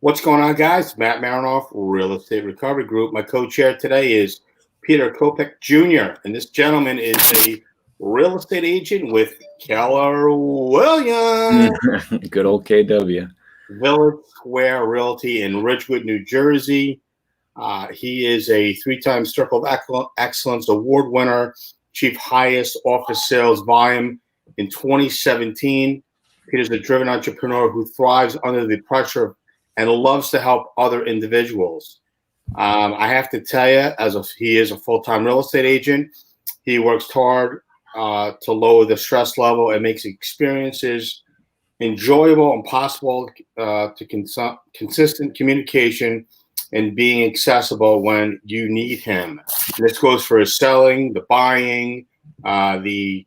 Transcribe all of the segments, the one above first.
What's going on, guys? Matt Marinoff, Real Estate Recovery Group. My co-chair today is Peter Kopec Jr., and this gentleman is a real estate agent with Keller Williams Good old KW. Village Square Realty in Ridgewood, New Jersey. He is a three-time Circle of Excellence Award winner, achieved highest office sales volume in 2017. Peter's a driven entrepreneur who thrives under the pressure and loves to help other individuals. I have to tell you, he is a full-time real estate agent, he works hard to lower the stress level and makes experiences enjoyable and possible to consistent communication and being accessible when you need him. This goes for his selling, the buying, the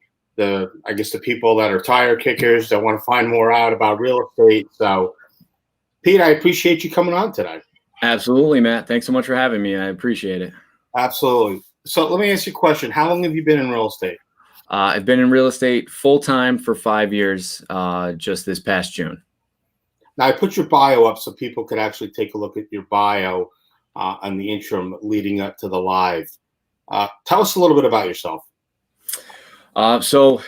people that are tire kickers that want to find more out about real estate. So, Pete, I appreciate you coming on today. Absolutely, Matt. Thanks so much for having me. I appreciate it. Absolutely. So let me ask you a question. How long have you been in real estate? I've been in real estate full-time for 5 years, just this past June. Now, I put your bio up so people could actually take a look at your bio on the interim leading up to the live. Tell us a little bit about yourself. So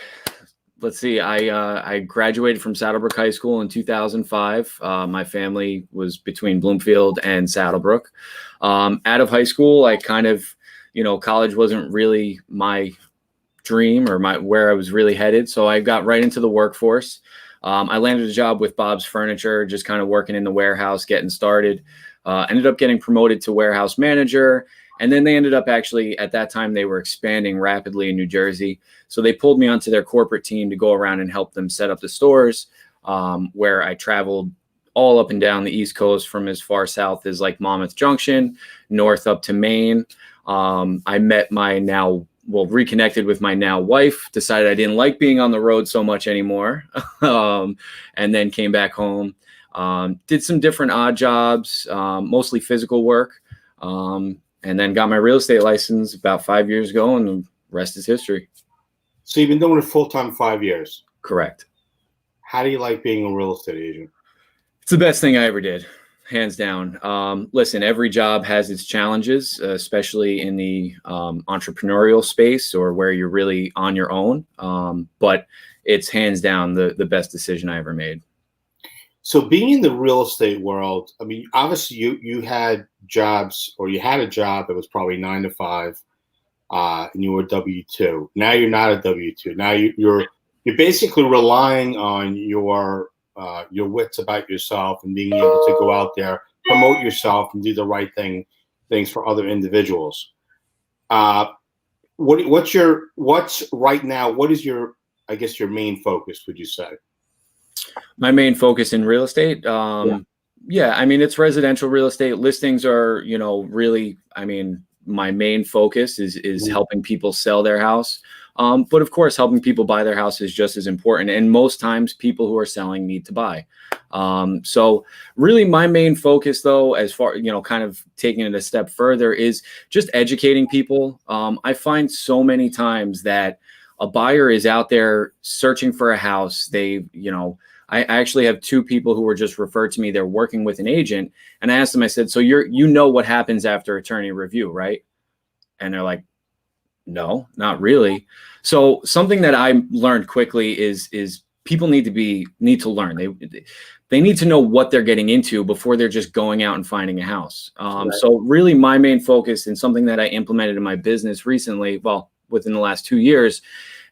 let's see. I graduated from Saddle Brook High School in 2005. My family was between Bloomfield and Saddle Brook. Out of high school, I kind of, college wasn't really my dream or where I was really headed. So I got right into the workforce. I landed a job with Bob's Furniture, just kind of working in the warehouse, getting started. Ended up getting promoted to warehouse manager. And then they ended up actually, at that time, they were expanding rapidly in New Jersey. So they pulled me onto their corporate team to go around and help them set up the stores, where I traveled all up and down the East Coast from as far south as like Monmouth Junction, north up to Maine. I met reconnected with my now wife, decided I didn't like being on the road so much anymore, and then came back home, did some different odd jobs, mostly physical work, and then got my real estate license about 5 years ago, and the rest is history. So you've been doing it full-time 5 years? Correct. How do you like being a real estate agent? It's the best thing I ever did, hands down. Listen, every job has its challenges, especially in the entrepreneurial space or where you're really on your own. But it's hands down the best decision I ever made. So being in the real estate world, I mean, obviously you had jobs, or you had a job that was probably 9 to 5, and you were W-2. Now you're not a W-2. Now you're basically relying on your wits about yourself and being able to go out there, promote yourself, and do the right things for other individuals. What's right now? What is your main focus? Would you say? My main focus in real estate, yeah, I mean, it's residential real estate. Listings are, really, I mean, my main focus is helping people sell their house. But of course, helping people buy their house is just as important. And most times people who are selling need to buy. So really my main focus, though, as far, kind of taking it a step further, is just educating people. I find so many times that a buyer is out there searching for a house. I actually have 2 people who were just referred to me. They're working with an agent, and I asked them, I said, so you know what happens after attorney review, right? And they're like, no, not really. So something that I learned quickly is people need to learn. They need to know what they're getting into before they're just going out and finding a house. Right. So really my main focus, and something that I implemented in my business recently, well, within the last 2 years,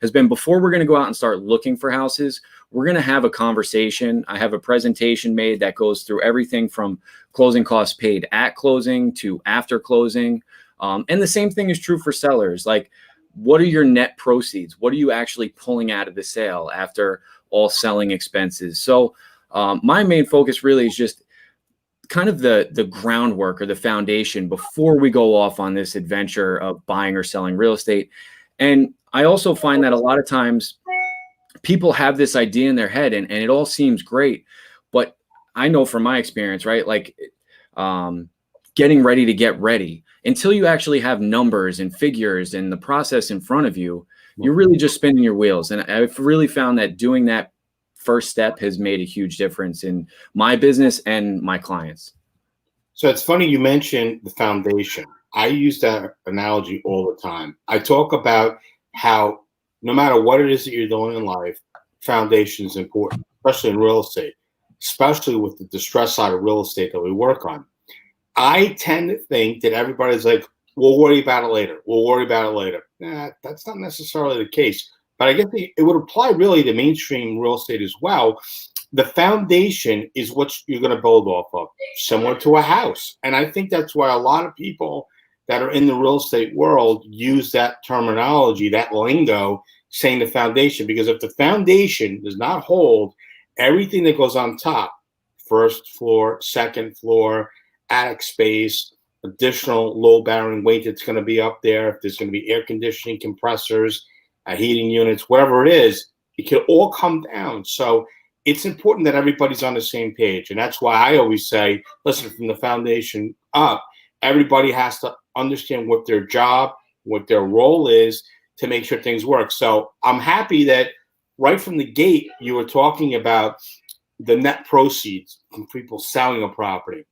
has been, before we're going to go out and start looking for houses, we're going to have a conversation. I have a presentation made that goes through everything from closing costs paid at closing to after closing. And the same thing is true for sellers. Like, what are your net proceeds? What are you actually pulling out of the sale after all selling expenses? So my main focus really is just kind of the groundwork or the foundation before we go off on this adventure of buying or selling real estate. And I also find that a lot of times people have this idea in their head and it all seems great, but I know from my experience, right? Like getting ready to get ready, until you actually have numbers and figures and the process in front of you, you're really just spinning your wheels. And I've really found that doing that first step has made a huge difference in my business and my clients. So it's funny you mentioned the foundation. I use that analogy all the time. I talk about how no matter what it is that you're doing in life, foundation is important, especially in real estate, especially with the distress side of real estate that we work on. I tend to think that everybody's like, we'll worry about it later. We'll worry about it later. Nah, that's not necessarily the case. But I guess it would apply really to mainstream real estate as well. The foundation is what you're going to build off of, similar to a house. And I think that's why a lot of people that are in the real estate world use that terminology, that lingo, saying the foundation. Because if the foundation does not hold, everything that goes on top, first floor, second floor, attic space, additional load-bearing weight that's going to be up there, if there's going to be air conditioning, compressors, heating units, whatever it is, it can all come down. So it's important that everybody's on the same page. And that's why I always say, listen, from the foundation up, everybody has to understand what their job, what their role is to make sure things work. So I'm happy that right from the gate, you were talking about the net proceeds from people selling a property,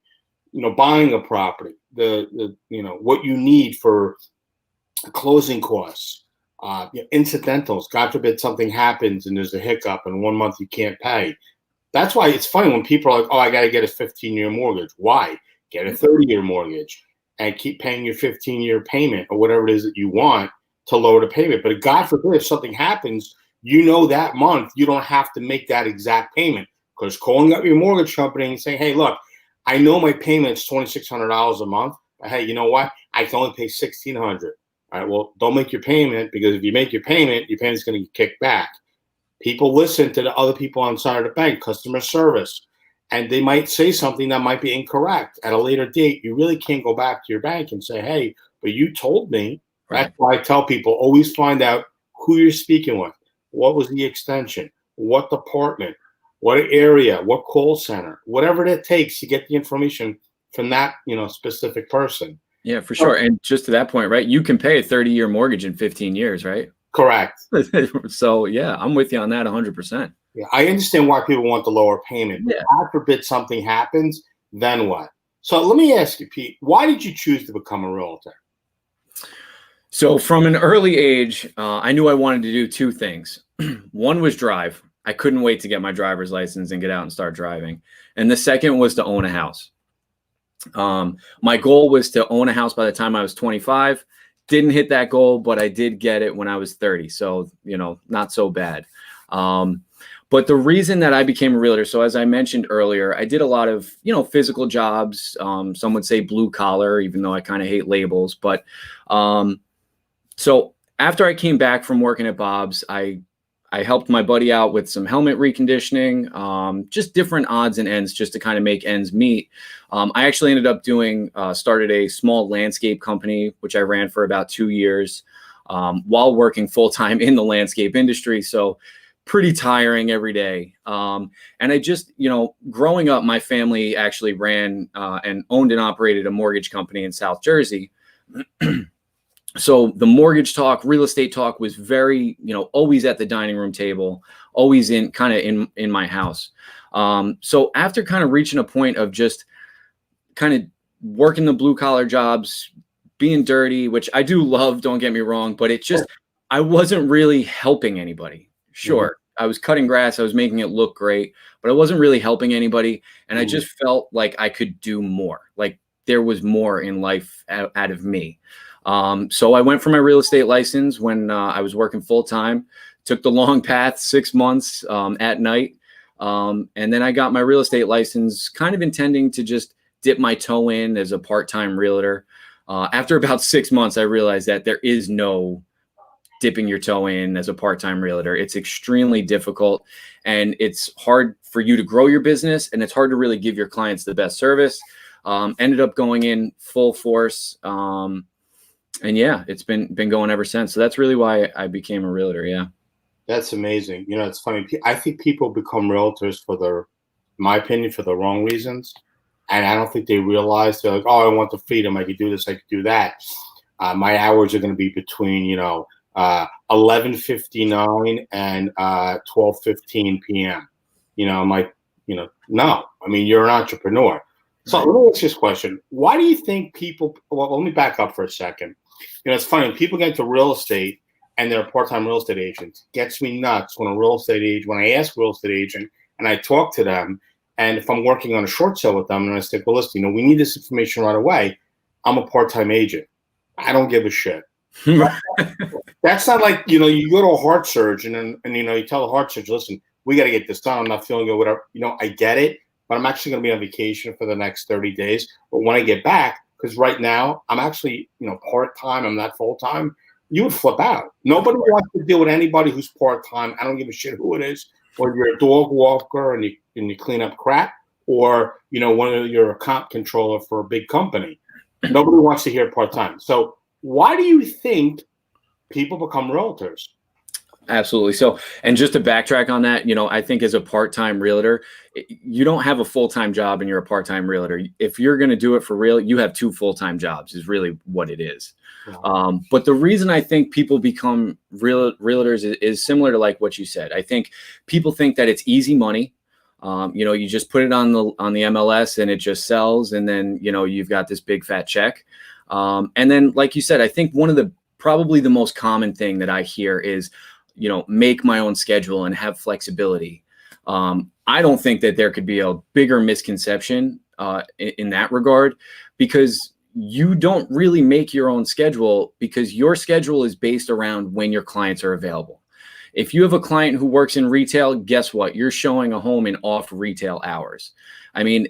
buying a property, the what you need for closing costs, incidentals. God forbid something happens and there's a hiccup and 1 month you can't pay. That's why it's funny when people are like, oh, I got to get a 15-year mortgage. Why? Get a 30-year mortgage and keep paying your 15-year payment or whatever it is that you want to lower the payment. But God forbid if something happens, that month you don't have to make that exact payment, because calling up your mortgage company and saying, hey, look, I know my payment's $2,600 a month, but hey, you know what? I can only pay $1,600. All right, well, don't make your payment, because if you make your payment's going to get kicked back. People listen to the other people on the side of the bank, customer service, and they might say something that might be incorrect at a later date. You really can't go back to your bank and say, hey, but you told me. Right. That's why I tell people, always find out who you're speaking with. What was the extension? What department? What area? What call center? Whatever it takes to get the information from that, specific person. Yeah, for sure. And just to that point, right? You can pay a 30-year mortgage in 15 years, right? Correct. So yeah, I'm with you on that 100%. Yeah, I understand why people want the lower payment. Yeah. God forbid something happens, then what? So let me ask you, Pete, why did you choose to become a realtor? So from an early age, I knew I wanted to do two things. One was drive. I couldn't wait to get my driver's license and get out and start driving. And the second was to own a house. My goal was to own a house by the time I was 25. Didn't hit that goal, but I did get it when I was 30. So, not so bad. But the reason that I became a realtor, so as I mentioned earlier, I did a lot of, physical jobs. Some would say blue collar, even though I kind of hate labels. But so after I came back from working at Bob's, I helped my buddy out with some helmet reconditioning, just different odds and ends just to kind of make ends meet. I actually ended up started a small landscape company, which I ran for about 2 years while working full-time in the landscape industry. So pretty tiring every day. And I just, growing up, my family actually ran and owned and operated a mortgage company in South Jersey. So the mortgage talk, real estate talk was very, always at the dining room table, always in my house. So after kind of reaching a point of just kind of working the blue collar jobs, being dirty, which I do love, don't get me wrong, but I wasn't really helping anybody. Sure. Mm-hmm. I was cutting grass. I was making it look great, but I wasn't really helping anybody. And I just felt like I could do more. Like there was more in life out of me. So I went for my real estate license when I was working full time, took the long path, 6 months at night. And then I got my real estate license kind of intending to just dip my toe in as a part-time realtor. After about 6 months, I realized that there is no dipping your toe in as a part-time realtor. It's extremely difficult and it's hard for you to grow your business and it's hard to really give your clients the best service. Ended up going in full force. And yeah, it's been going ever since. So that's really why I became a realtor. Yeah. That's amazing. It's funny. I think people become realtors in my opinion, for the wrong reasons. And I don't think they realize they're like, oh, I want the freedom. I could do this. I could do that. My hours are going to be between, 11:59 and 12:15 p.m. No. I mean, you're an entrepreneur. So let me ask you this question. Why do you think people, well, let me back up for a second. It's funny, when people get into real estate and they're part-time real estate agents, it gets me nuts when I ask a real estate agent and I talk to them, and if I'm working on a short sale with them and I say, well, listen, we need this information right away. I'm a part-time agent. I don't give a shit. That's not like, you go to a heart surgeon and you tell the heart surgeon, listen, we got to get this done. I'm not feeling good, whatever. I get it, but I'm actually going to be on vacation for the next 30 days. But when I get back, because right now I'm actually, part-time, I'm not full-time, you would flip out. Nobody wants to deal with anybody who's part-time. I don't give a shit who it is. Or you're a dog walker and you clean up crap, or, you're a comp controller for a big company. Nobody wants to hear part-time. So why do you think people become realtors? Absolutely. So, and just to backtrack on that, I think as a part-time realtor, you don't have a full-time job and you're a part-time realtor. If you're going to do it for real, you have two full-time jobs is really what it is. Wow. But the reason I think people become realtors is similar to like what you said. I think people think that it's easy money. You just put it on the MLS and it just sells. And then, you've got this big fat check. And then, like you said, I think probably the most common thing that I hear is, make my own schedule and have flexibility. I don't think that there could be a bigger misconception in that regard, because you don't really make your own schedule, because your schedule is based around when your clients are available. If you have a client who works in retail, guess what? You're showing a home in off retail hours. I mean,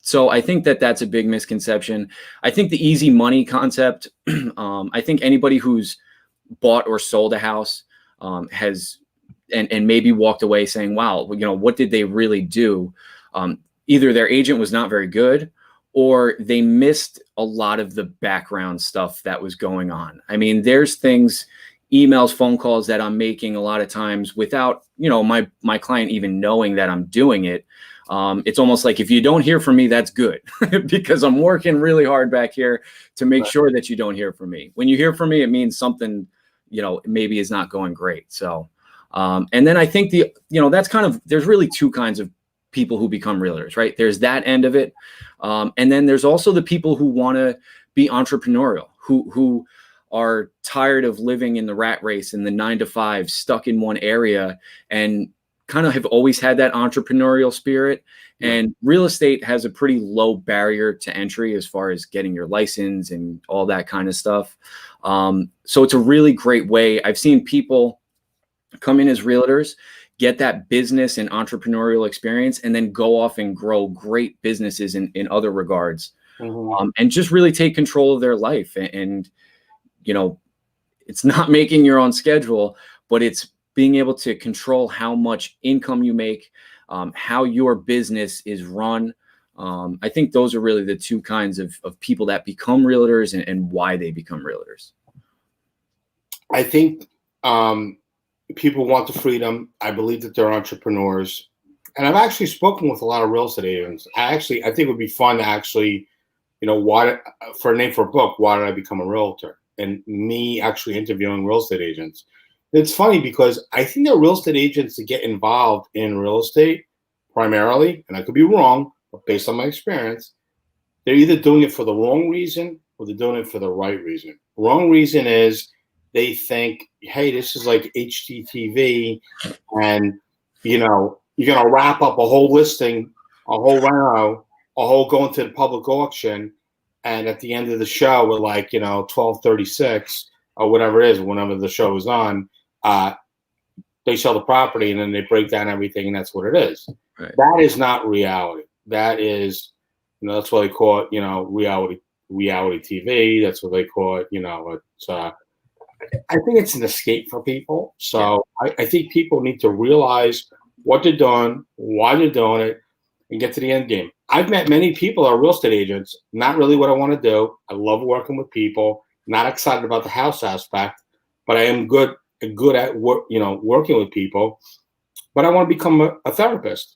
so I think that that's a big misconception. I think the easy money concept, I think anybody who's bought or sold a house has and maybe walked away saying, wow, what did they really do? Either their agent was not very good, or they missed a lot of the background stuff that was going on. I mean, there's things, emails, phone calls that I'm making a lot of times without, my client even knowing that I'm doing it. It's almost like, if you don't hear from me, that's good, because I'm working really hard back here to make sure that you don't hear from me. When you hear from me, it means something, maybe is not going great. So, and then I think that's kind of, there's really two kinds of people who become realtors, right? There's that end of it. And then there's also the people who want to be entrepreneurial, who are tired of living in the rat race and the 9-to-5, stuck in one area, and kind of have always had that entrepreneurial spirit. And real estate has a pretty low barrier to entry as far as getting your license and all that kind of stuff. So it's a really great way. I've seen people come in as realtors, get that business and entrepreneurial experience, and then go off and grow great businesses in other regards. And just really take control of their life. And it's not making your own schedule, but it's being able to control how much income you make, how your business is run. I think those are really the two kinds of people that become realtors and why they become realtors. I think people want the freedom. I believe that they're entrepreneurs. And I've actually spoken with a lot of real estate agents. I think it would be fun to actually, for a name for a book, Why Did I Become a Realtor? And me actually interviewing real estate agents. It's funny because I think that real estate agents that get involved in real estate primarily, and I could be wrong, but based on my experience, they're either doing it for the wrong reason or they're doing it for the right reason. The wrong reason is they think, hey, this is like HGTV, and you're gonna wrap up a whole listing, a whole reno, a whole going to the public auction, and at the end of the show, we're like 12:36 or whatever it is, whenever the show is on, they sell the property and then they break down everything, and that's what it is. Right. That is not reality. That is, that's what they call it, reality TV. That's what they call it. It's I think it's an escape for people. So I think people need to realize what they're doing, why they're doing it, and get to the end game. I've met many people that are real estate agents, not really what I want to do. I love working with people, not excited about the house aspect, but I am good at working with people. But I want to become a therapist.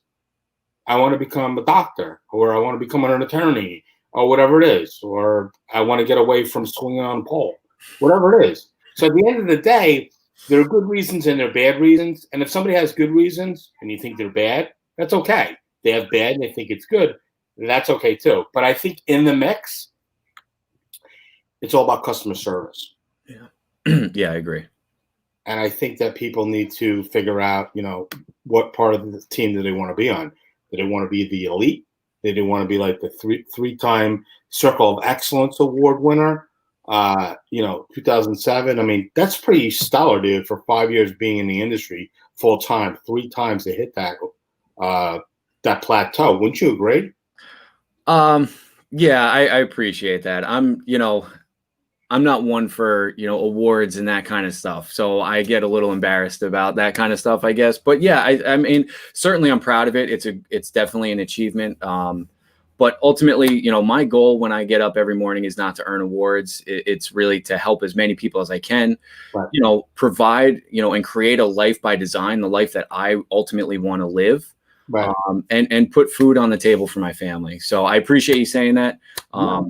I want to become a doctor, or I want to become an attorney, or whatever it is, or I want to get away from swinging on a pole, whatever it is. So at the end of the day, there are good reasons and there are bad reasons. And if somebody has good reasons and you think they're bad, That's okay. They have bad and they think it's good. That's okay too. But I think in the mix, it's all about customer service. Yeah. Yeah, I agree. And I think that people need to figure out, what part of the team do they want to be on? Do they want to be the elite? Do they want to be like the three-time Circle of Excellence Award winner? 2007. I mean, that's pretty stellar, dude, for 5 years being in the industry full time, 3 times to hit that plateau. Wouldn't you agree? Yeah, I appreciate that. I'm not one for, awards and that kind of stuff. So I get a little embarrassed about that kind of stuff, I guess. But yeah, I mean, certainly I'm proud of it. It's definitely an achievement. But ultimately, my goal when I get up every morning is not to earn awards. It's really to help as many people as I can, Right. Provide, and create a life by design, the life that I ultimately want to live. Right. And put food on the table for my family. So I appreciate you saying that. I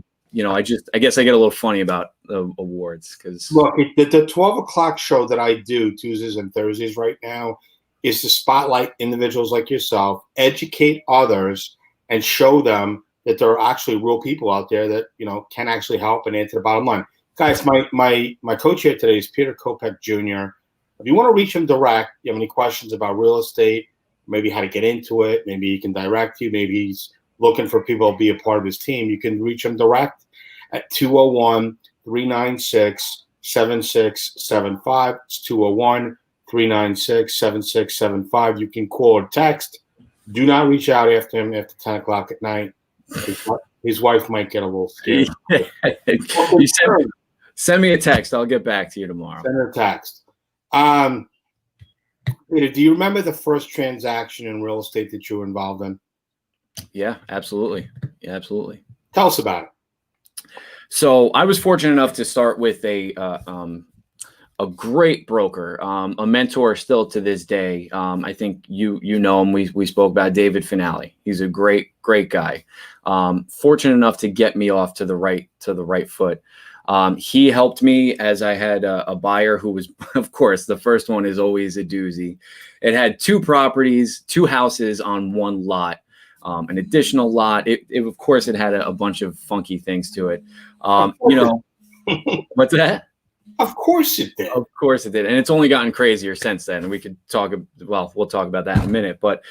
guess I get a little funny about the awards because Look, the 12 o'clock show that I do Tuesdays and Thursdays right now is to spotlight individuals like yourself, educate others, and show them that there are actually real people out there that can actually help and add to the bottom line. Guys, my coach here today is Peter Kopec Jr. If you want to reach him direct, you have any questions about real estate, maybe how to get into it, maybe he can direct you, maybe he's looking for people to be a part of his team, you can reach him direct at 201-396-7675. It's 201-396-7675. You can call or text. Do not reach out after him after 10 o'clock at night. His wife might get a little scared. You send me a text. I'll get back to you tomorrow. Send her a text. Peter, do you remember the first transaction in real estate that you were involved in? Yeah, absolutely. Yeah, absolutely. Tell us about it. So I was fortunate enough to start with a great broker, a mentor still to this day. I think you know him. We spoke about David Finale. He's a great guy. Fortunate enough to get me off to the right foot. He helped me as I had a buyer who was, of course, the first one is always a doozy. It had 2 properties, 2 houses on one lot. An additional lot. It of course it had a bunch of funky things to it. What's that? Of course it did. Of course it did. And it's only gotten crazier since then. And we could we'll talk about that in a minute. But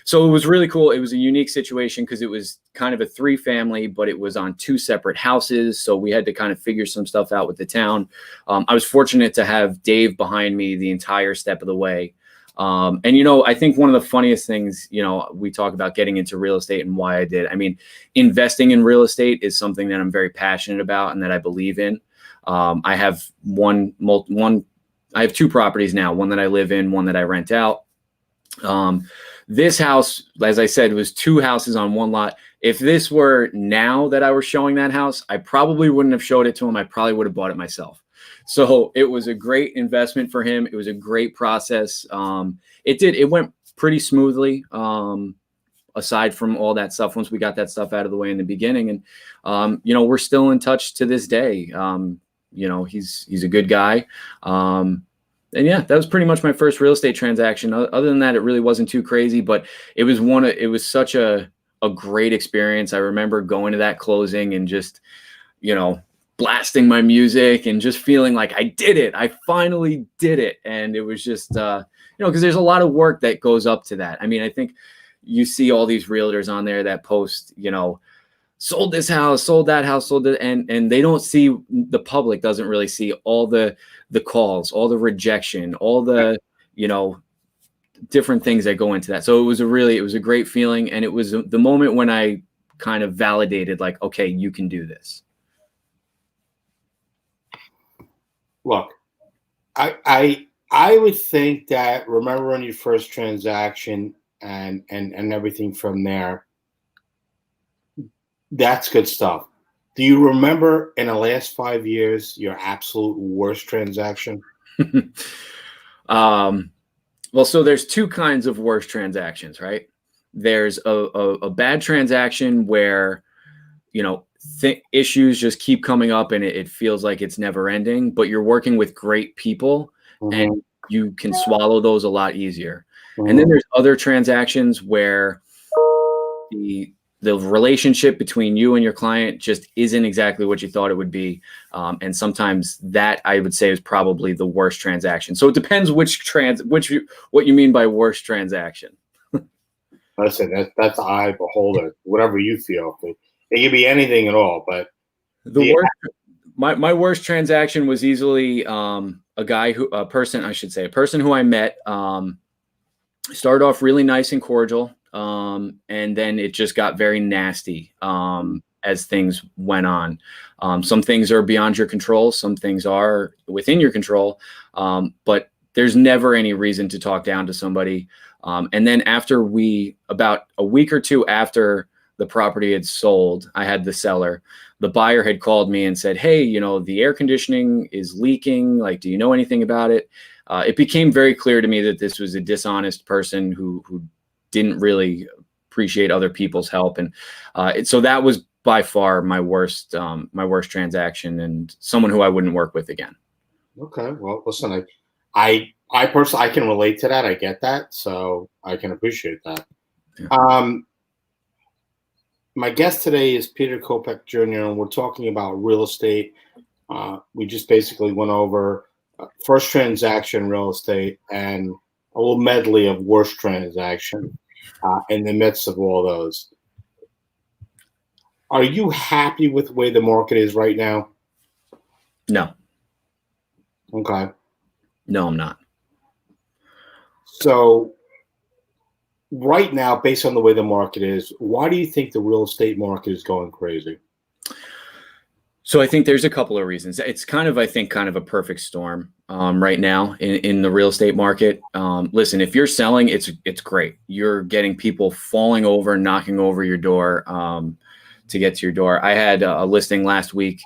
so it was really cool. It was a unique situation because it was kind of a 3-family, but it was on 2 separate houses. So we had to kind of figure some stuff out with the town. I was fortunate to have Dave behind me the entire step of the way. And, I think one of the funniest things, we talk about getting into real estate and why I did. I mean, investing in real estate is something that I'm very passionate about and that I believe in. I have I have 2 properties now, one that I live in, one that I rent out. This house, as I said, was 2 houses on one lot. If this were now that I were showing that house, I probably wouldn't have showed it to him. I probably would have bought it myself. So it was a great investment for him. It was a great process. It went pretty smoothly. Aside from all that stuff, once we got that stuff out of the way in the beginning, and we're still in touch to this day. He's a good guy. And yeah, that was pretty much my first real estate transaction. Other than that, it really wasn't too crazy, but it was such a great experience. I remember going to that closing and just, blasting my music and just feeling like I did it. I finally did it. And it was just, because there's a lot of work that goes up to that. I mean, I think you see all these realtors on there that post, sold this house, sold that house, sold it. And they don't see, the public doesn't really see all the calls, all the rejection, all the, different things that go into that. So it was a great feeling. And it was the moment when I kind of validated like, okay, you can do this. Look, I would think that remembering your first transaction and everything from there, that's good stuff. Do you remember in the last 5 years your absolute worst transaction? Well, so there's 2 kinds of worst transactions, right? There's a bad transaction where, issues just keep coming up and it feels like it's never ending, but you're working with great people and you can swallow those a lot easier. And then there's other transactions where the relationship between you and your client just isn't exactly what you thought it would be. And sometimes that, I would say, is probably the worst transaction. So it depends what you mean by worst transaction. Listen, that's eye beholder, whatever you feel. It could be anything at all, but my worst transaction was easily a person who I met, started off really nice and cordial. And then it just got very nasty as things went on. Some things are beyond your control. Some things are within your control. But there's never any reason to talk down to somebody. And then about a week or two after the property had sold, I had the seller. The buyer had called me and said, hey, the air conditioning is leaking. Like, do you know anything about it? It became very clear to me that this was a dishonest person who didn't really appreciate other people's help. And so that was by far my worst transaction, and someone who I wouldn't work with again. Okay. Well, listen, I personally, I can relate to that. I get that. So I can appreciate that. Yeah. My guest today is Peter Kopec Jr., and we're talking about real estate. We just basically went over first transaction real estate and a little medley of worst transaction in the midst of all those. Are you happy with the way the market is right now? No. Okay. No, I'm not. So right now, based on the way the market is, why do you think the real estate market is going crazy? So I think there's a couple of reasons. It's kind of a perfect storm right now in the real estate market. Listen, if you're selling, it's great. You're getting people falling over, knocking over your door to get to your door. I had a listing last week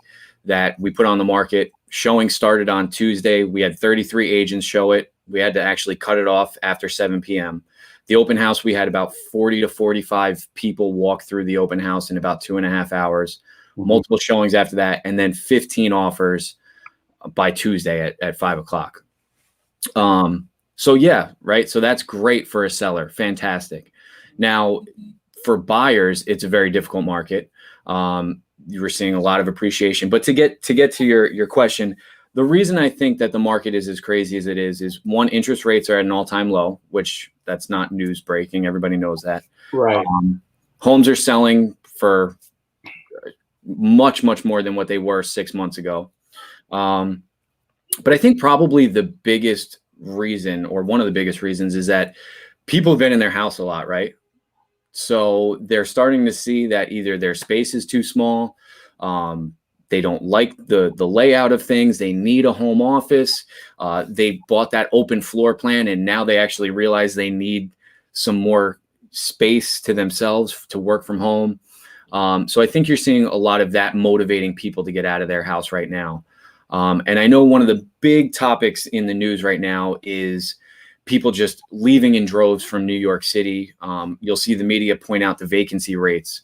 that we put on the market. Showing started on Tuesday. We had 33 agents show it. We had to actually cut it off after 7 p.m. The open house, we had about 40 to 45 people walk through the open house in about 2.5 hours. Multiple showings after that, and then 15 offers by Tuesday at 5 o'clock. So yeah, right. So that's great for a seller. Fantastic. Now for buyers, it's a very difficult market. You were seeing a lot of appreciation, but to get to your question, the reason I think that the market is as crazy as it is one, interest rates are at an all-time low, which that's not news breaking. Everybody knows that. Right. Homes are selling for much more than what they were 6 months ago. But I think probably the biggest reason, or one of the biggest reasons, is that people have been in their house a lot, right? So they're starting to see that either their space is too small, they don't like the layout of things, they need a home office, they bought that open floor plan, and now they actually realize they need some more space to themselves to work from home. So I think you're seeing a lot of that motivating people to get out of their house right now. And I know one of the big topics in the news right now is people just leaving in droves from New York City. You'll see the media point out the vacancy rates,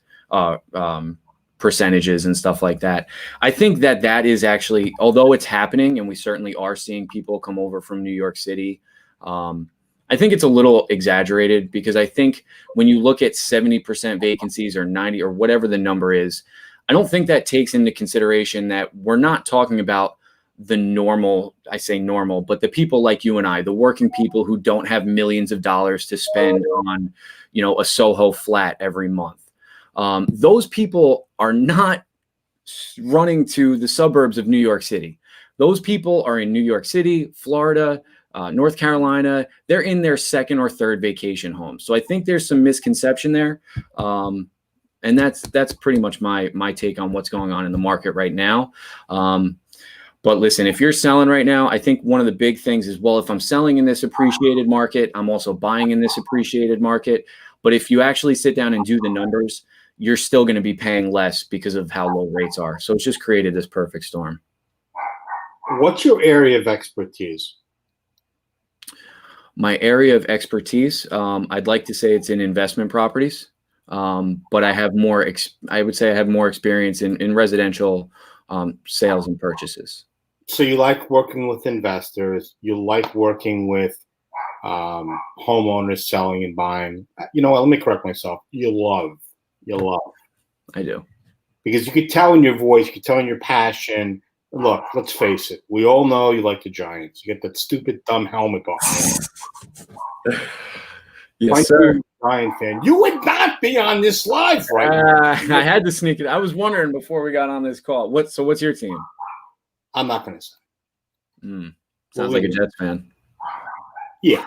percentages and stuff like that. I think that is actually, although it's happening and we certainly are seeing people come over from New York City, I think it's a little exaggerated, because I think when you look at 70% vacancies or 90 or whatever the number is, I don't think that takes into consideration that we're not talking about the normal, I say normal, but the people like you and I, the working people who don't have millions of dollars to spend on, a Soho flat every month. Those people are not running to the suburbs of New York City. Those people are in New York City, Florida, North Carolina. They're in their second or third vacation home. So I think there's some misconception there. And that's pretty much my take on what's going on in the market right now. But listen, if you're selling right now, I think one of the big things is, well, if I'm selling in this appreciated market, I'm also buying in this appreciated market. But if you actually sit down and do the numbers, you're still going to be paying less because of how low rates are. So it's just created this perfect storm. What's your area of expertise? My area of expertise, I'd like to say it's in investment properties, but I have more. I would say I have more experience in residential sales and purchases. So you like working with investors. You like working with homeowners selling and buying. You know what? Let me correct myself. You love. I do. Because you could tell in your voice, you could tell in your passion. Look, let's face it. We all know you like the Giants. You get that stupid, dumb helmet on. Yes, sir. Giant fan. You would not be on this live right now. I had to sneak it. I was wondering before we got on this call. What's your team? I'm not going to say. Sounds like a Jets fan. Yeah.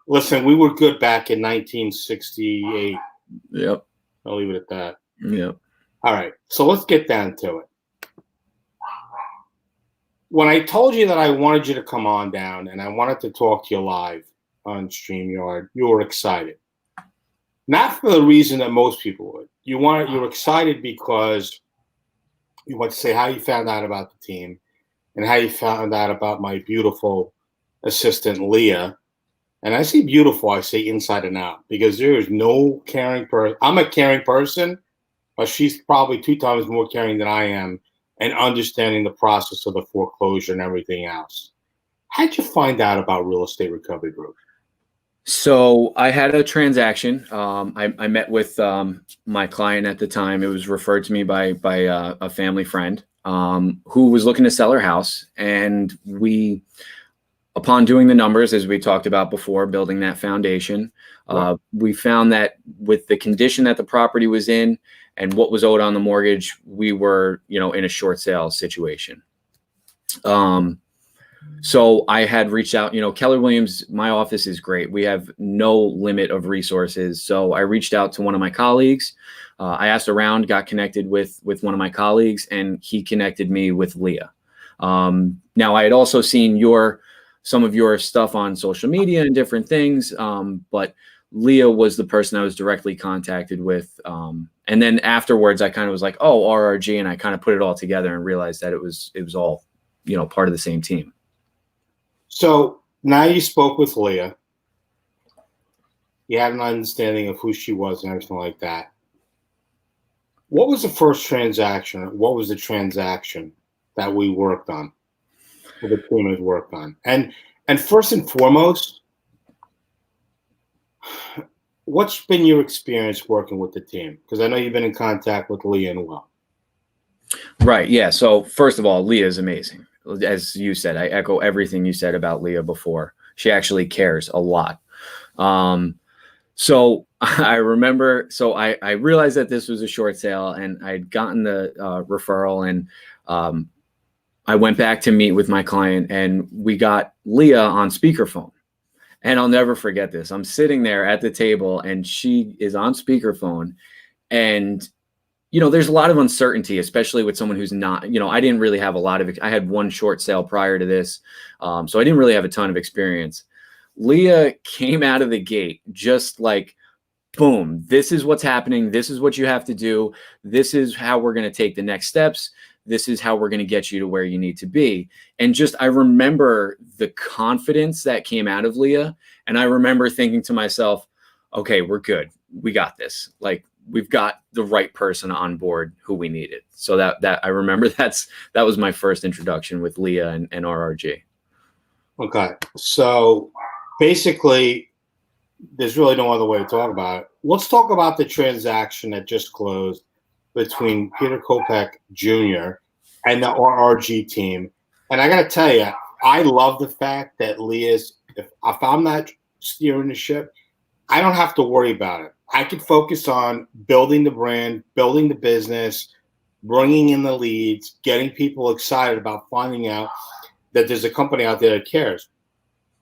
Listen, we were good back in 1968. Yep. I'll leave it at that. Yep. All right. So let's get down to it. When I told you that I wanted you to come on down and I wanted to talk to you live on StreamYard, you were excited. Not for the reason that most people would. You were excited because you want to say how you found out about the team and how you found out about my beautiful assistant, Leah. And I say beautiful, I say inside and out, because there is no caring person. I'm a caring person, but she's probably 2 times more caring than I am and understanding the process of the foreclosure and everything else. How'd you find out about Real Estate Recovery Group? So I had a transaction. I met with my client at the time. It was referred to me by a family friend who was looking to sell her house. And we, upon doing the numbers, as we talked about before, building that foundation, we found that with the condition that the property was in and what was owed on the mortgage, we were, in a short sale situation. So I had reached out, Keller Williams, my office is great. We have no limit of resources. So I reached out to one of my colleagues. I asked around, got connected with one of my colleagues, and he connected me with Leah. Now I had also seen some of your stuff on social media and different things. But Leah was the person I was directly contacted with. And then afterwards I kind of was like, oh, RRG. And I kind of put it all together and realized that it was all, part of the same team. So now you spoke with Leah. You had an understanding of who she was and everything like that. What was the first transaction? What was the transaction that we worked on? Or the team has worked on? And first and foremost, what's been your experience working with the team? Because I know you've been in contact with Leah and well. Right. Yeah. So first of all, Leah is amazing. As you said, I echo everything you said about Leah before. She actually cares a lot. So I remember, I realized that this was a short sale and I'd gotten the referral, and I went back to meet with my client and we got Leah on speakerphone. And I'll never forget this. I'm sitting there at the table and she is on speakerphone, and there's a lot of uncertainty, especially with someone who's not, I didn't really have I had one short sale prior to this. So I didn't really have a ton of experience. Leah came out of the gate just like, boom, this is what's happening. This is what you have to do. This is how we're going to take the next steps. This is how we're going to get you to where you need to be. And I remember the confidence that came out of Leah. And I remember thinking to myself, okay, we're good. We got this. Like, we've got the right person on board who we needed. So that I remember that was my first introduction with Leah and RRG. Okay. So basically, there's really no other way to talk about it. Let's talk about the transaction that just closed between Peter Kopec Jr. and the RRG team. And I got to tell you, I love the fact that Leah's, if I'm not steering the ship, I don't have to worry about it. I could focus on building the brand, building the business, bringing in the leads, getting people excited about finding out that there's a company out there that cares.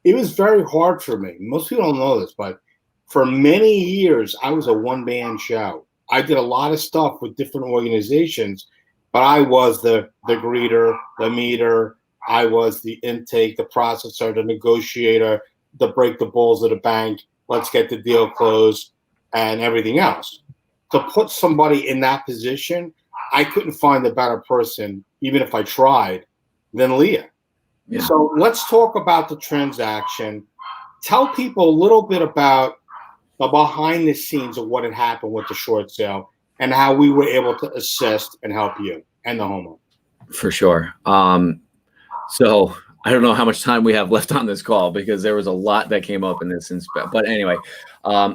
It was very hard for me. Most people don't know this, but for many years, I was a one-man show. I did a lot of stuff with different organizations, but I was the greeter, the meter. I was the intake, the processor, the negotiator, the break the balls of the bank. Let's get the deal closed. And everything else. To put somebody in that position, I couldn't find a better person, even if I tried, than Leah. Yeah. So let's talk about the transaction. Tell people a little bit about the behind the scenes of what had happened with the short sale and how we were able to assist and help you and the homeowner. For sure. So I don't know how much time we have left on this call because there was a lot that came up in this. But anyway,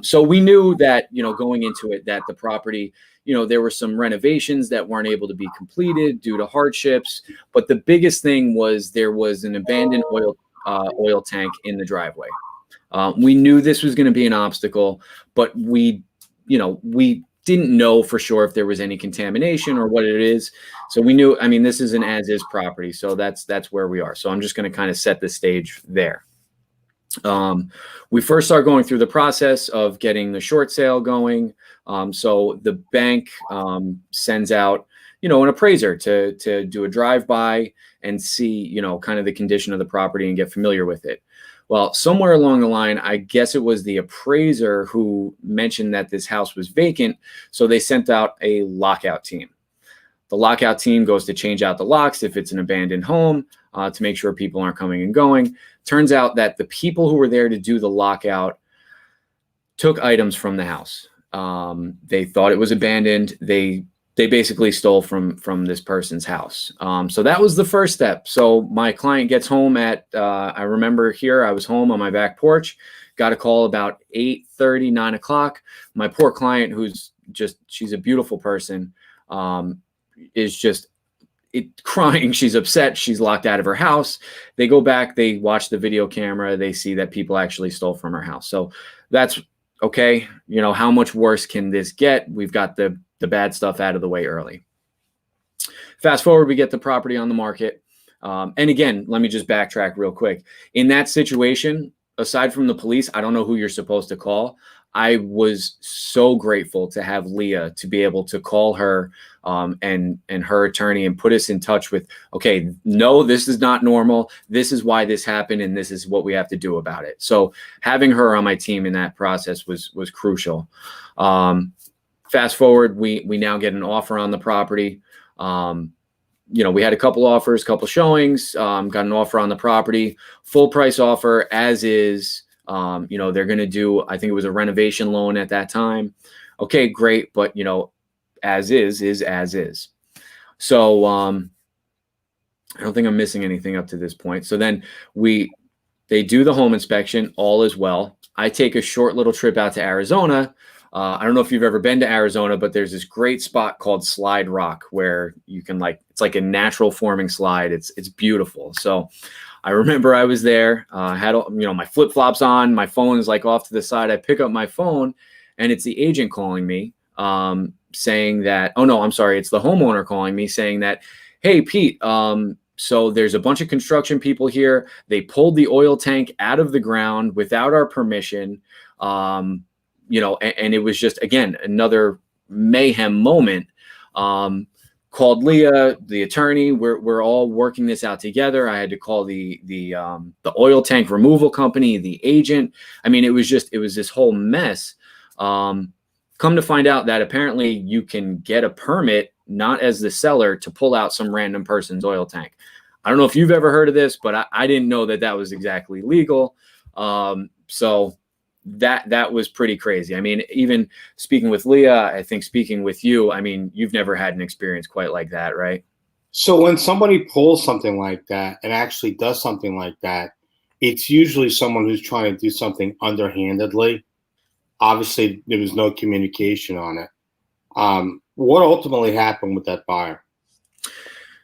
so we knew that, going into it, that the property, there were some renovations that weren't able to be completed due to hardships. But the biggest thing was there was an abandoned oil tank in the driveway. We knew this was going to be an obstacle, but we didn't know for sure if there was any contamination or what it is. So we knew, this is an as-is property. So that's where we are. So I'm just going to kind of set the stage there. We first start going through the process of getting the short sale going. So the bank sends out, an appraiser to do a drive-by and see, kind of the condition of the property and get familiar with it. Well, somewhere along the line, I guess it was the appraiser who mentioned that this house was vacant. So they sent out a lockout team. The lockout team goes to change out the locks if it's an abandoned home to make sure people aren't coming and going. Turns out that the people who were there to do the lockout took items from the house. They thought it was abandoned. They basically stole from this person's house. So that was the first step. So my client gets home at, I remember here, I was home on my back porch, got a call about 8:30, 9 o'clock. My poor client, she's a beautiful person, is just crying. She's upset. She's locked out of her house. They go back, they watch the video camera. They see that people actually stole from her house. So that's okay. How much worse can this get? We've got the bad stuff out of the way early. Fast forward, we get the property on the market. And again, let me just backtrack real quick. In that situation, aside from the police, I don't know who you're supposed to call. I was so grateful to have Leah to be able to call her and her attorney and put us in touch with, okay, no, this is not normal. This is why this happened. And this is what we have to do about it. So having her on my team in that process was crucial. Fast forward, we now get an offer on the property. We had a couple offers, couple showings, got an offer on the property, full price offer as is. They're going to do, I think it was a renovation loan at that time. Okay, great. But, as is as is. So I don't think I'm missing anything up to this point. So then they do the home inspection, all is well. I take a short little trip out to Arizona. I don't know if you've ever been to Arizona, but there's this great spot called Slide Rock where you can it's like a natural forming slide. It's beautiful. So I remember I was there, had, my flip flops on, my phone is off to the side. I pick up my phone and it's the agent calling me, saying that, oh no, I'm sorry. It's the homeowner calling me saying that, hey, Pete, so there's a bunch of construction people here. They pulled the oil tank out of the ground without our permission. And it was just, again, another mayhem moment. Called Leah, the attorney. We're all working this out together. I had to call the oil tank removal company, the agent. It was this whole mess. Come to find out that apparently you can get a permit, not as the seller, to pull out some random person's oil tank. I don't know if you've ever heard of this, but I didn't know that was exactly legal. So that was pretty crazy. Even speaking with Leah, I think speaking with you, you've never had an experience quite like that, right? So when somebody pulls something like that and actually does something like that, it's usually someone who's trying to do something underhandedly. Obviously, there was no communication on it. What ultimately happened with that buyer?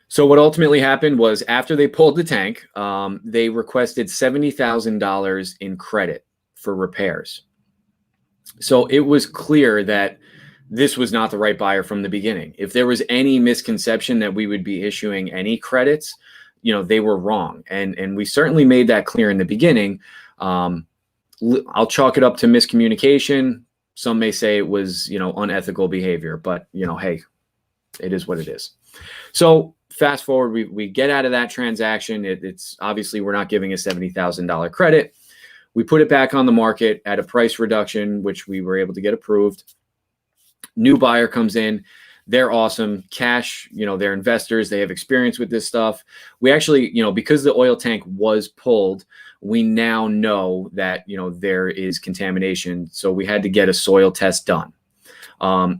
So what ultimately happened was after they pulled the tank, they requested $70,000 in credit for repairs. So it was clear that this was not the right buyer from the beginning. If there was any misconception that we would be issuing any credits, they were wrong. And we certainly made that clear in the beginning. I'll chalk it up to miscommunication. Some may say it was, unethical behavior, but hey, it is what it is. So fast forward, we get out of that transaction. It's obviously we're not giving a $70,000 credit. We put it back on the market at a price reduction, which we were able to get approved. New buyer comes in. They're awesome. Cash, they're investors. They have experience with this stuff. We actually, because the oil tank was pulled, we now know that, there is contamination. So we had to get a soil test done.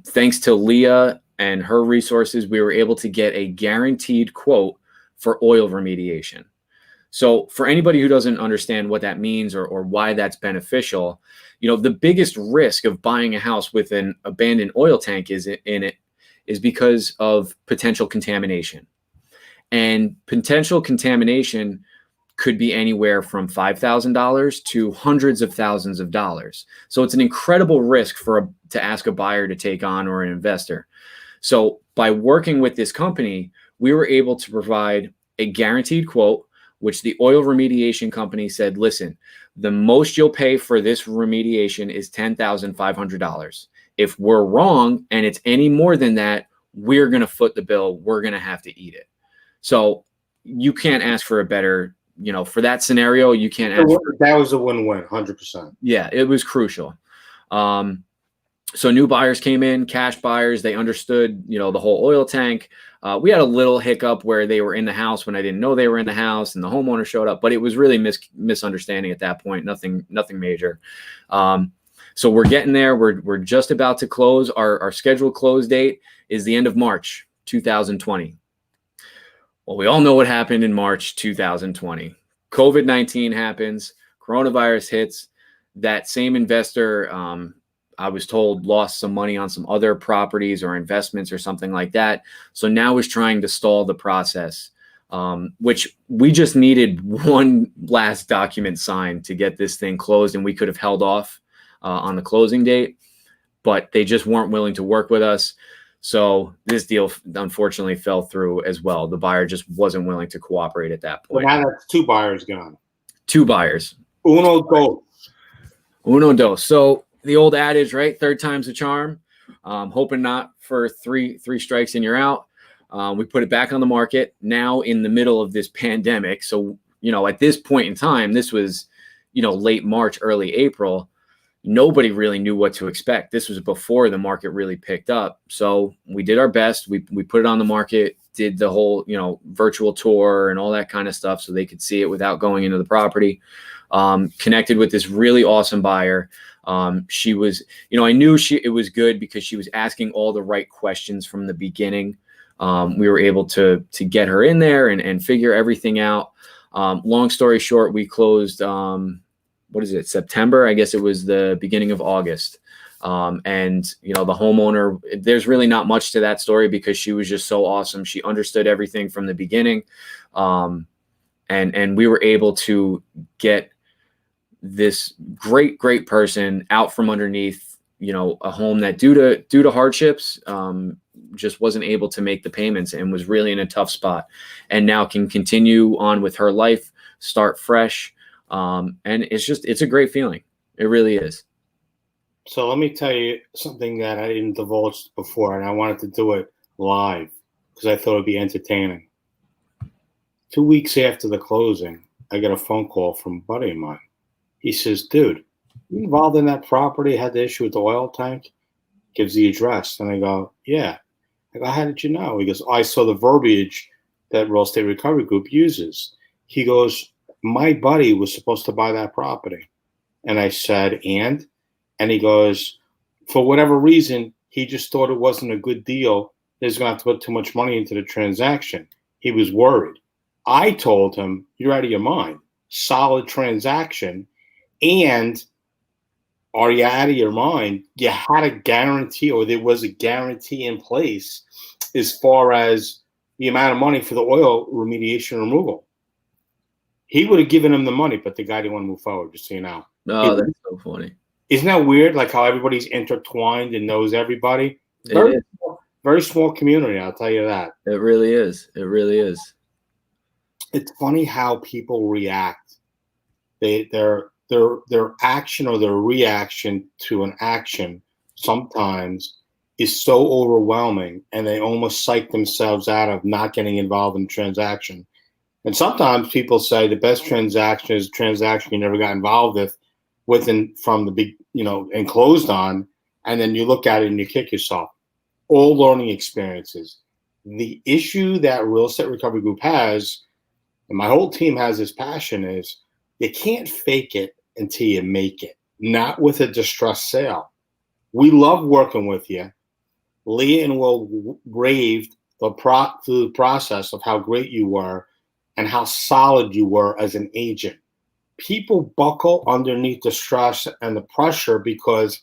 Thanks to Leah and her resources, we were able to get a guaranteed quote for oil remediation. So for anybody who doesn't understand what that means or why that's beneficial, the biggest risk of buying a house with an abandoned oil tank is because of potential contamination. And potential contamination could be anywhere from $5,000 to hundreds of thousands of dollars. So it's an incredible risk to ask a buyer to take on, or an investor. So by working with this company, we were able to provide a guaranteed quote, which the oil remediation company said, listen, the most you'll pay for this remediation is $10,500. If we're wrong and it's any more than that, we're going to foot the bill. We're going to have to eat it. So you can't ask for a better, for that scenario, you can't ask. That was a win-win, 100%. Yeah, it was crucial. So new buyers came in, cash buyers, they understood, the whole oil tank. We had a little hiccup where they were in the house when I didn't know they were in the house, and the homeowner showed up, but it was really misunderstanding at that point. Nothing major. So we're getting there. We're just about to close. Our scheduled close date is the end of March 2020. Well, we all know what happened in March 2020. COVID-19 happens, coronavirus hits. That same investor, I was told, lost some money on some other properties or investments or something like that. So now is trying to stall the process, which we just needed one last document signed to get this thing closed, and we could have held off on the closing date, but they just weren't willing to work with us. So this deal unfortunately fell through as well. The buyer just wasn't willing to cooperate at that point. Well, now that's 2 buyers gone. 2 buyers. Uno dos. Uno dos. So the old adage, right? 3rd time's a charm. Hoping not for three strikes and you're out. We put it back on the market now in the middle of this pandemic. So, at this point in time, this was, late March, early April. Nobody really knew what to expect. This was before the market really picked up. So we did our best. We put it on the market, did the whole, virtual tour and all that kind of stuff so they could see it without going into the property. Connected with this really awesome buyer. She was, I knew it was good because she was asking all the right questions from the beginning. We were able to get her in there and figure everything out. Long story short, we closed, September? I guess it was the beginning of August. And the homeowner, there's really not much to that story because she was just so awesome. She understood everything from the beginning. And we were able to get this great person out from underneath, a home that due to hardships, just wasn't able to make the payments and was really in a tough spot, and now can continue on with her life, start fresh. And it's a great feeling. It really is. So let me tell you something that I didn't divulge before, and I wanted to do it live because I thought it'd be entertaining. 2 weeks after the closing, I got a phone call from a buddy of mine. He says, dude, you involved in that property, had the issue with the oil tank? Gives the address. And I go, yeah. I go, how did you know? He goes, I saw the verbiage that Real Estate Recovery Group uses. He goes, my buddy was supposed to buy that property. And I said, and he goes, for whatever reason, he just thought it wasn't a good deal. He's going to have to put too much money into the transaction. He was worried. I told him, you're out of your mind. Solid transaction. And are you out of your mind? You had a guarantee, or there was a guarantee in place as far as the amount of money for the oil remediation removal. He would have given him the money, but the guy didn't want to move forward, just so you know. Oh, that's so funny. Isn't that weird? Like how everybody's intertwined and knows everybody. Very small community, I'll tell you that. It really is. It really is. It's funny how people react. Their action or their reaction to an action sometimes is so overwhelming, and they almost psych themselves out of not getting involved in the transaction. And sometimes people say the best transaction is a transaction you never got involved with and from the big, and closed on, and then you look at it and you kick yourself. All learning experiences. The issue that Real Estate Recovery Group has, and my whole team has this passion, is you can't fake it until you make it, not with a distressed sale. We love working with you. Leah and Will raved through the process of how great you were and how solid you were as an agent. People buckle underneath the stress and the pressure because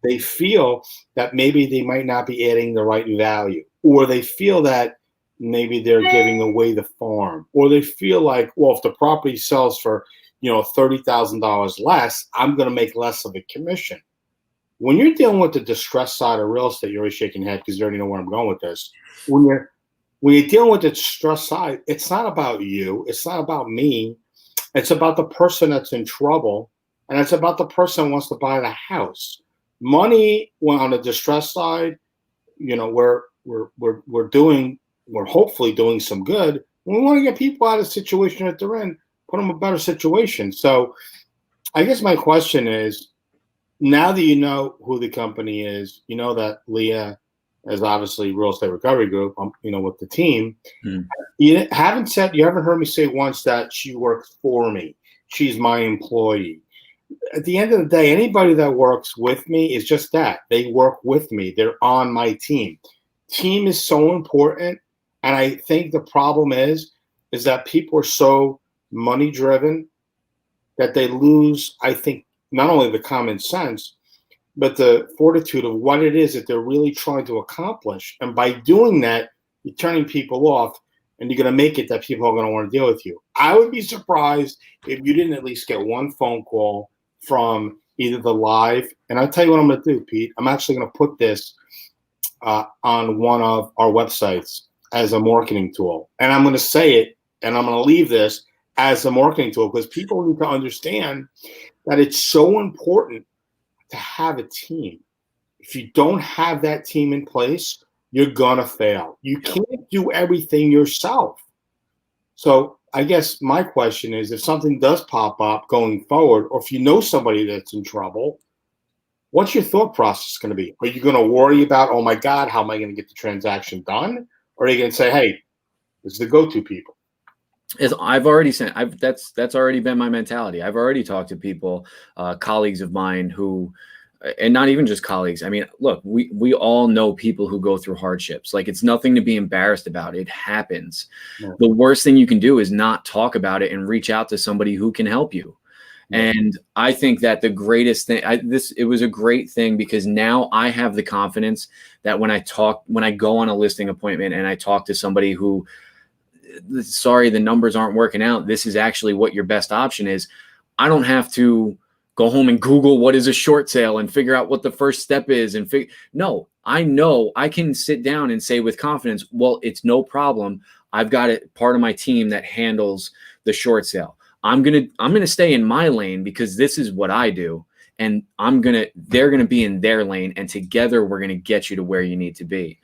they feel that maybe they might not be adding the right value, or they feel that maybe they're giving away the farm, or they feel like, well, if the property sells for, $30,000 less, I'm going to make less of a commission. When you're dealing with the distress side of real estate, you're always shaking your head because you already know where I'm going with this. When you're dealing with the distress side, it's not about you. It's not about me. It's about the person that's in trouble, and it's about the person who wants to buy the house. Money, when on the distress side, we're hopefully doing some good. We want to get people out of the situation that they're in, put them in a better situation. So I guess my question is, now that you know who the company is, you know that Leah is obviously Real Estate Recovery Group, with the team. You haven't heard me say once that she works for me. She's my employee. At the end of the day, anybody that works with me is just that. They work with me. They're on my team. Team is so important. And I think the problem is that people are so money driven that they lose, I think, not only the common sense, but the fortitude of what it is that they're really trying to accomplish. And by doing that, you're turning people off, and you're going to make it that people are going to want to deal with you. I would be surprised if you didn't at least get one phone call from either the live, and I'll tell you what I'm going to do, Pete. I'm actually going to put this on one of our websites as a marketing tool. And I'm going to say it, and I'm going to leave this as a marketing tool, because people need to understand that it's so important to have a team. If you don't have that team in place, you're gonna fail. You can't do everything yourself. So I guess my question is, if something does pop up going forward, or if you know somebody that's in trouble, what's your thought process going to be? Are you going to worry about, oh my God, how am I going to get the transaction done? Or are you going to say, hey, this is the go-to people? I've already sent. That's already been my mentality. I've already talked to people, colleagues of mine who, and not even just colleagues. I mean, look, we all know people who go through hardships. Like, it's nothing to be embarrassed about. It happens. Yeah. The worst thing you can do is not talk about it and reach out to somebody who can help you. Yeah. And I think that the greatest thing, it was a great thing, because now I have the confidence that when I go on a listing appointment and I talk to somebody who, sorry, the numbers aren't working out, this is actually what your best option is. I don't have to go home and Google what is a short sale and figure out what the first step is. No, I know I can sit down and say with confidence, well, it's no problem. I've got part of my team that handles the short sale. I'm going to stay in my lane because this is what I do. And they're going to be in their lane, and together we're going to get you to where you need to be.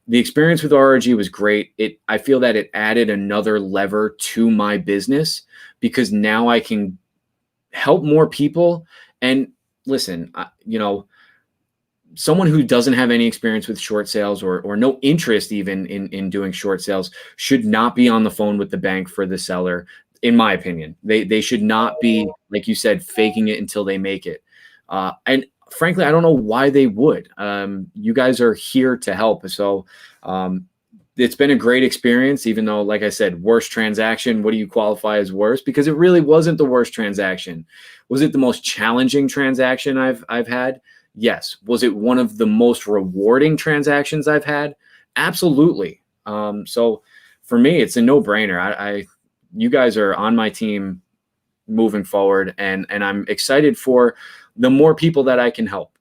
The experience with RRG was great. I feel that it added another lever to my business, because now I can help more people. And listen, someone who doesn't have any experience with short sales or no interest even in doing short sales should not be on the phone with the bank for the seller. In my opinion, they should not be, like you said, faking it until they make it. And frankly, I don't know why they would. You guys are here to help. So it's been a great experience, even though, like I said, worst transaction. What do you qualify as worst? Because it really wasn't the worst transaction. Was it the most challenging transaction I've had? Yes. Was it one of the most rewarding transactions I've had? Absolutely. So for me, it's a no-brainer. You guys are on my team moving forward, and I'm excited for the more people that I can help.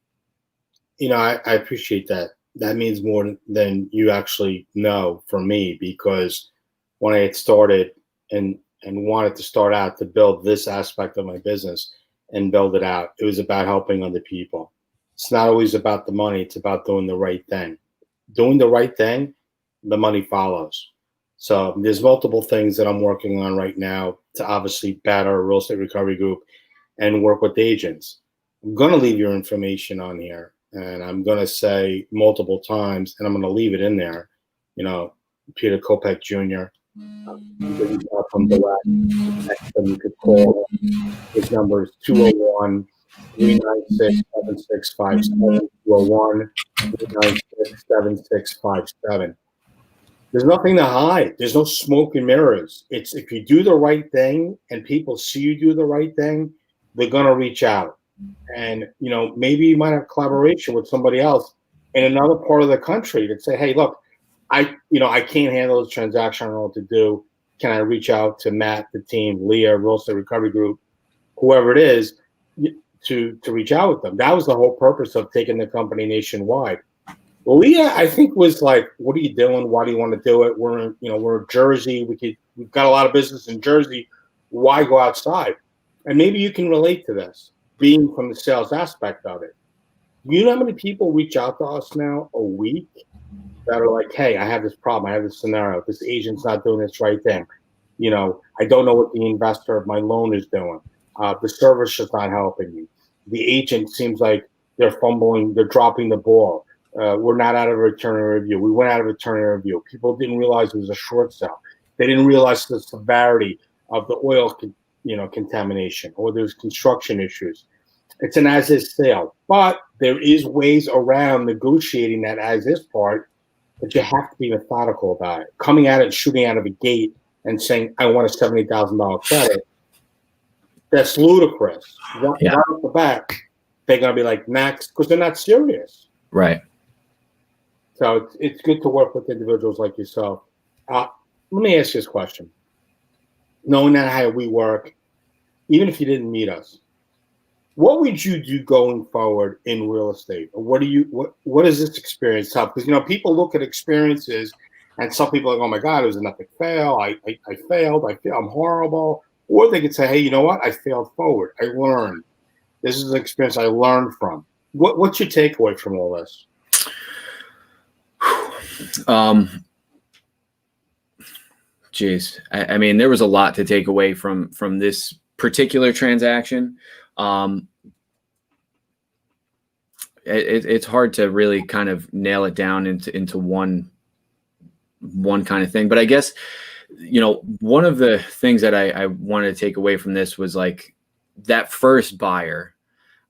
I appreciate that. That means more than you actually know for me, because when I had started and wanted to start out to build this aspect of my business and build it out, it was about helping other people. It's not always about the money. It's about doing the right thing. Doing the right thing, the money follows. So there's multiple things that I'm working on right now to obviously better our Real Estate Recovery Group and work with agents. I'm going to leave your information on here, and I'm going to say multiple times, and I'm going to leave it in there, Peter Kopec Jr. From the last, you could call. His number is 201 396-7657, 201-396-7657. There's nothing to hide. There's no smoke and mirrors. It's if you do the right thing and people see you do the right thing, they're gonna reach out. And maybe you might have collaboration with somebody else in another part of the country that say, hey, look, I can't handle this transaction. I don't know what to do. Can I reach out to Matt, the team, Leah, Real Estate Recovery Group, whoever it is, to reach out with them? That was the whole purpose of taking the company nationwide. Leah, I think, was like, what are you doing? Why do you want to do it? We're in Jersey. We've got a lot of business in Jersey. Why go outside? And maybe you can relate to this, being from the sales aspect of it. You know how many people reach out to us now a week that are like, hey, I have this problem. I have this scenario. This agent's not doing this right thing. I don't know what the investor of my loan is doing. The service is not helping me. The agent seems like they're fumbling. They're dropping the ball. We're not out of a return review. We went out of a return review. People didn't realize it was a short sale. They didn't realize the severity of the oil contamination, or there's construction issues. It's an as-is sale, but there is ways around negotiating that as-is part, but you have to be methodical about it. Coming at it, shooting out of a gate and saying, I want a $70,000 credit, that's ludicrous. Right off the bat, they're going to be like, next, because they're not serious. Right. So it's good to work with individuals like yourself. Let me ask you this question. Knowing that how we work, even if you didn't meet us, what would you do going forward in real estate? Or what does this experience help? Because people look at experiences, and some people are like, oh my God, it was an epic fail. I failed. I feel I'm horrible. Or they could say, hey, you know what? I failed forward. I learned. This is an experience I learned from. What's your takeaway from all this? Geez, I mean, there was a lot to take away from this particular transaction. It's hard to really kind of nail it down into one kind of thing. But I guess, one of the things that I wanted to take away from this was like that first buyer.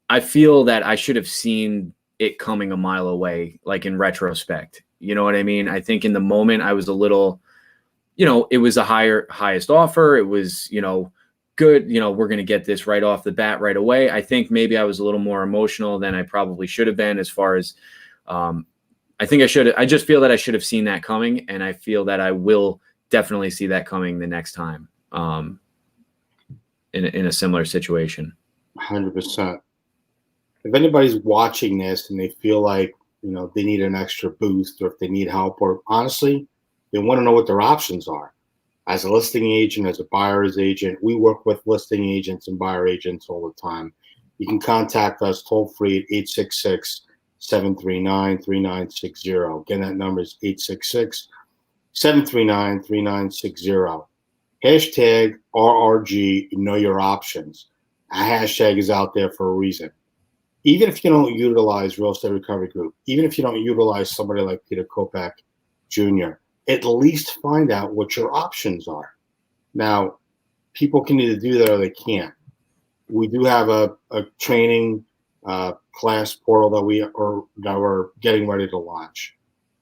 I feel that I should have seen it coming a mile away, like in retrospect. You know what I mean? I think in the moment I was a little, it was a highest offer. It was, good. We're going to get this right off the bat right away. I think maybe I was a little more emotional than I probably should have been, as far as, I just feel that I should have seen that coming. And I feel that I will definitely see that coming the next time, in a similar situation. 100%. If anybody's watching this and they feel like, they need an extra boost, or if they need help, or honestly, they want to know what their options are. As a listing agent, as a buyer's agent, we work with listing agents and buyer agents all the time. You can contact us toll free at 866-739-3960. Again, that number is 866-739-3960. Hashtag RRG, know your options. A hashtag is out there for a reason. Even if you don't utilize Real Estate Recovery Group, even if you don't utilize somebody like Peter Kopec Jr., at least find out what your options are. Now, people can either do that or they can't. We do have a training class portal that we're getting ready to launch.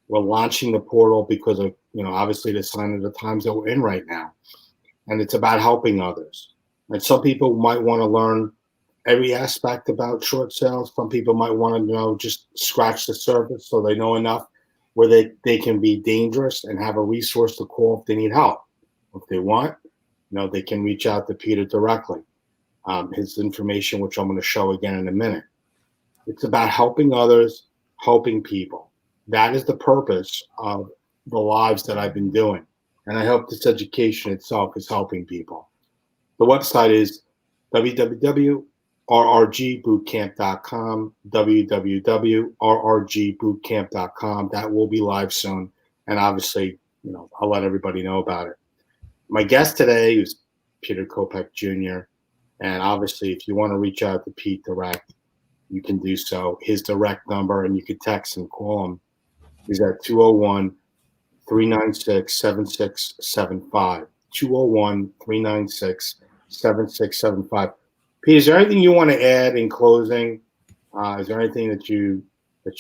We're launching the portal because of, obviously the sign of the times that we're in right now. And it's about helping others. And some people might want to learn every aspect about short sales. Some people might want to just scratch the surface so they know enough where they can be dangerous and have a resource to call if they need help. If they want, they can reach out to Peter directly. His information, which I'm going to show again in a minute. It's about helping others, helping people. That is the purpose of the lives that I've been doing. And I hope this education itself is helping people. The website is www.rrgbootcamp.com, www.rrgbootcamp.com. That will be live soon. And obviously, I'll let everybody know about it. My guest today is Peter Kopec Jr. And obviously, if you want to reach out to Pete direct, you can do so. His direct number, and you can text and call him, is at 201-396-7675. 201-396-7675. Pete, is there anything you want to add in closing? Is there anything that you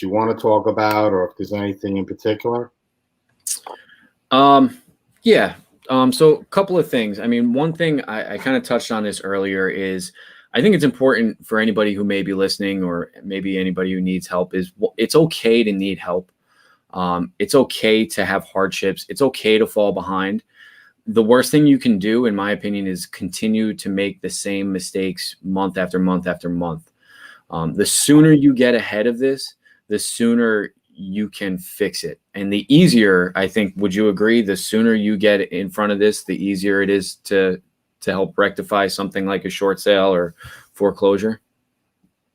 want to talk about, or if there's anything in particular? Yeah. So a couple of things. I mean, one thing I kind of touched on this earlier is I think it's important for anybody who may be listening, or maybe anybody who needs help, is it's okay to need help. It's okay to have hardships. It's okay to fall behind. The worst thing you can do, in my opinion, is continue to make the same mistakes month after month after month. The sooner you get ahead of this, the sooner you can fix it. And the easier, I think, would you agree, the sooner you get in front of this, the easier it is to help rectify something like a short sale or foreclosure?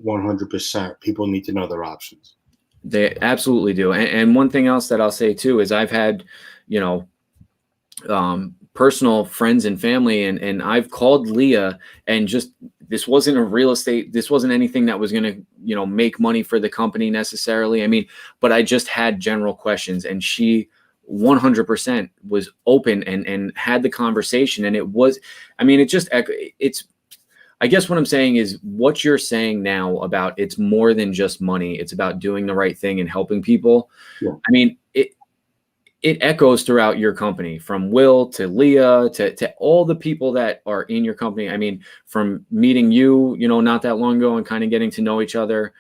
100%. People need to know their options. They absolutely do. And one thing else that I'll say too is I've had, personal friends and family, and I've called Leah, and just, this wasn't a real estate, this wasn't anything that was going to, make money for the company necessarily. I mean, but I just had general questions, and she 100% was open and had the conversation. And it was, I mean, I guess what I'm saying is what you're saying now about it's more than just money. It's about doing the right thing and helping people. Yeah. I mean, it echoes throughout your company, from Will to Leah to all the people that are in your company. I mean, from meeting you, not that long ago, and kind of getting to know each other.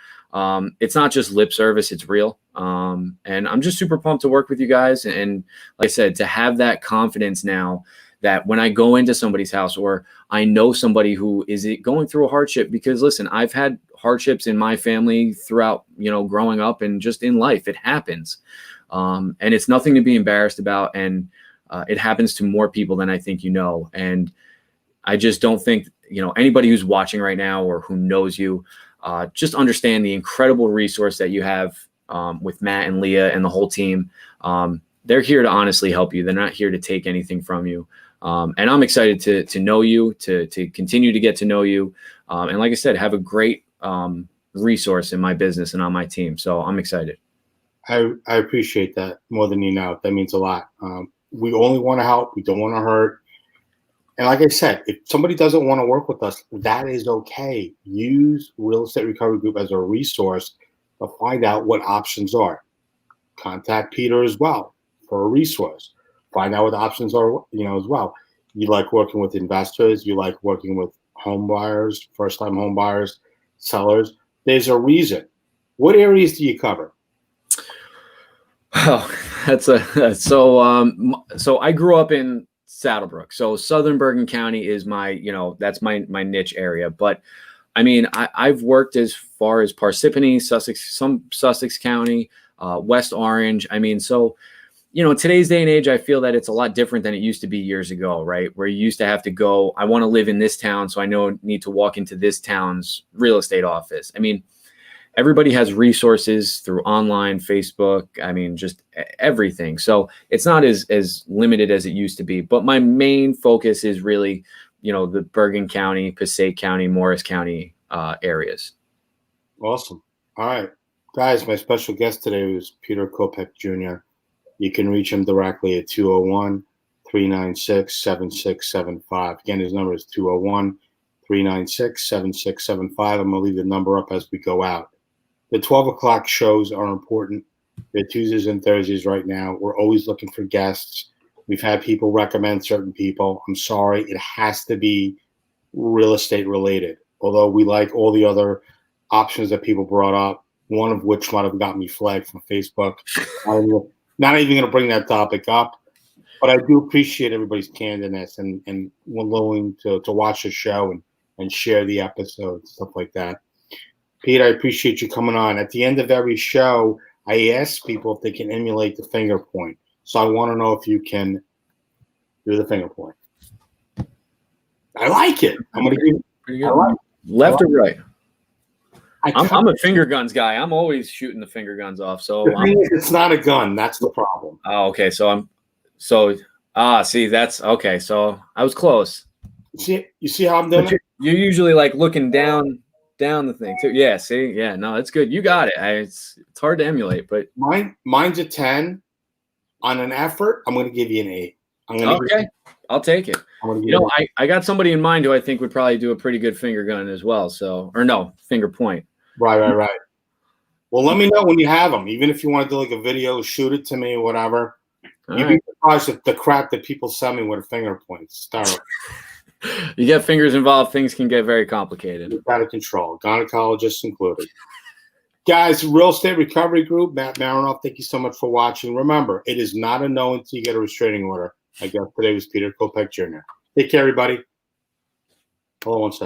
It's not just lip service, it's real. And I'm just super pumped to work with you guys. And like I said, to have that confidence now that when I go into somebody's house, or I know somebody who is going through a hardship, because listen, I've had hardships in my family throughout, growing up and just in life, it happens. And it's nothing to be embarrassed about. And it happens to more people than I think And I just don't think, anybody who's watching right now or who knows you, just understand the incredible resource that you have with Matt and Leah and the whole team. They're here to honestly help you. They're not here to take anything from you. And I'm excited to know you, to continue to get to know you. And like I said, have a great resource in my business and on my team. So I'm excited. I appreciate that more than you know. That means a lot. We only want to help. We don't want to hurt. And like I said, if somebody doesn't want to work with us, that is okay. Use Real Estate Recovery Group as a resource to find out what options are. Contact Peter as well for a resource. Find out what the options are, as well. You like working with investors. You like working with home buyers, first-time home buyers, sellers. There's a reason. What areas do you cover? Oh, so I grew up in Saddle Brook. So Southern Bergen County is my, that's my niche area. But I mean, I've worked as far as Parsippany, Sussex, some Sussex County, West Orange. I mean, so, today's day and age, I feel that it's a lot different than it used to be years ago, right? Where you used to have to go, I want to live in this town, so I need to walk into this town's real estate office. I mean, everybody has resources through online, Facebook. I mean, just everything. So it's not as limited as it used to be. But my main focus is really, the Bergen County, Passaic County, Morris County areas. Awesome. All right. Guys, my special guest today was Peter Kopec Jr. You can reach him directly at 201-396-7675. Again, his number is 201-396-7675. I'm going to leave the number up as we go out. The 12 o'clock shows are important. They're Tuesdays and Thursdays right now. We're always looking for guests. We've had people recommend certain people. I'm sorry, it has to be real estate related. Although we like all the other options that people brought up, one of which might have got me flagged from Facebook. I'm not even going to bring that topic up. But I do appreciate everybody's candidness and willing to watch the show and share the episodes, stuff like that. Pete, I appreciate you coming on. At the end of every show, I ask people if they can emulate the finger point. So I want to know if you can do the finger point. I like it. I'm going to give pretty good. Left or right? I'm a finger guns guy. I'm always shooting the finger guns off. So it's not a gun. That's the problem. Oh, okay. See, that's okay. So I was close. You see how I'm doing it? You're usually like looking down the thing too. Yeah. See, yeah, no, it's good. You got it. It's hard to emulate, but mine's a 10. On an effort, I'm going to give you an 8. Okay. I'll take it. I'm gonna give You know, I got somebody in mind who I think would probably do a pretty good finger gun as well. So, or no, finger point. Right. Well, let me know when you have them. Even if you want to do like a video, shoot it to me, whatever. You'd be surprised at the crap that people send me with a finger point. Start. You get fingers involved, things can get very complicated. It's out of control. Gynecologists included. Guys, Real Estate Recovery Group, Matt Marinoff, thank you so much for watching. Remember, it is not a no until you get a restraining order. My guest today was Peter Kopec Jr. Take care, everybody. Hold on one second.